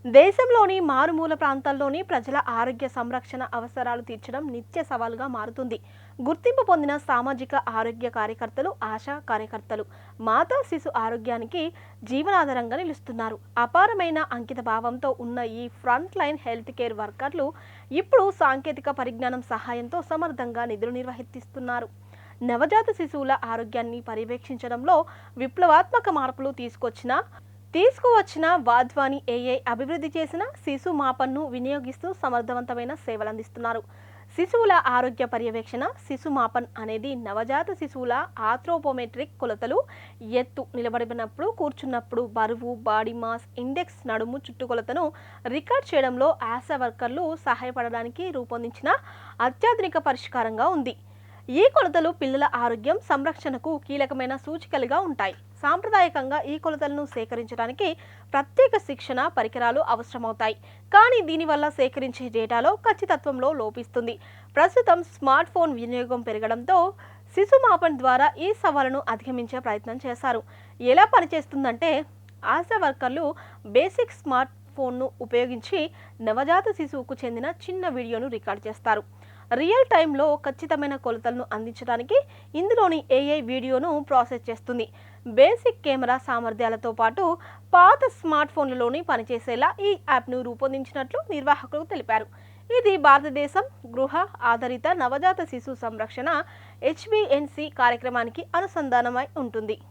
దేశంలోని మారుమూల ప్రాంతాల్లోని ప్రజల ఆరోగ్య సంరక్షణ అవసరాలు తీర్చడం నిత్య సవాలుగా మారుతుంది. గుర్తింపు పొందిన సామాజిక ఆరోగ్య కార్యకర్తలు, ఆశా కార్యకర్తలు మాతా శిశు ఆరోగ్యానికి జీవనాధారంగా నిలుస్తున్నారు. అపారమైన అంకిత భావంతో ఉన్న ఈ ఫ్రంట్ లైన్ హెల్త్ కేర్ వర్కర్లు ఇప్పుడు సాంకేతిక పరిజ్ఞానం సహాయంతో సమర్థంగా విధులు నిర్వహిస్తున్నారు. నవజాత శిశువుల ఆరోగ్యాన్ని పర్యవేక్షించడంలో విప్లవాత్మక మార్పులు తీసుకువచ్చిన వాధ్వాని ఏఐ అభివృద్ధి చేసిన శిశు మాపన్ను వినియోగిస్తూ సమర్థవంతమైన సేవలు అందిస్తున్నారు. శిశువుల ఆరోగ్య పర్యవేక్షణ శిశు మాపన్ అనేది నవజాత శిశువుల ఆంథ్రోపోమెట్రిక్ కొలతలు, ఎత్తు, నిలబడినప్పుడు, కూర్చున్నప్పుడు, బరువు, బాడీ మాస్ ఇండెక్స్, నడుము చుట్టుకొలతను రికార్డ్ చేయడంలో ఆశా వర్కర్లు సహాయపడడానికి రూపొందించిన అత్యాధునిక పరిష్కారంగా ఉంది. ఈ కొలతలు పిల్లల ఆరోగ్యం సంరక్షణకు కీలకమైన సూచికలుగా ఉంటాయి. సాంప్రదాయకంగా ఈ కొలతలను సేకరించడానికి ప్రత్యేక శిక్షణ, పరికరాలు అవసరమవుతాయి. కానీ దీనివల్ల సేకరించే డేటాలో ఖచ్చితత్వంలో లోపిస్తుంది. ప్రస్తుతం స్మార్ట్ ఫోన్ వినియోగం పెరగడంతో శిశు మాపన్ ద్వారా ఈ సవాలును అధిగమించే ప్రయత్నం చేశారు. ఎలా పనిచేస్తుందంటే, ఆశా వర్కర్లు బేసిక్ స్మార్ట్ ఫోన్ను ఉపయోగించి నవజాత శిశువుకు చెందిన చిన్న వీడియోను రికార్డ్ చేస్తారు. రియల్ టైంలో ఖచ్చితమైన కొలతలను అందించడానికి ఇందులోని ఏఐ వీడియోను ప్రాసెస్ చేస్తుంది. బేసిక్ కెమెరా సామర్థ్యాలతో పాటు పాత స్మార్ట్ ఫోన్లలోని పనిచేసేలా ఈ యాప్ను రూపొందించినట్లు నిర్వాహకులు తెలిపారు. ఇది భారతదేశం గృహ ఆధారిత నవజాత శిశు సంరక్షణ HbNc కార్యక్రమానికి అనుసంధానమై ఉంటుంది.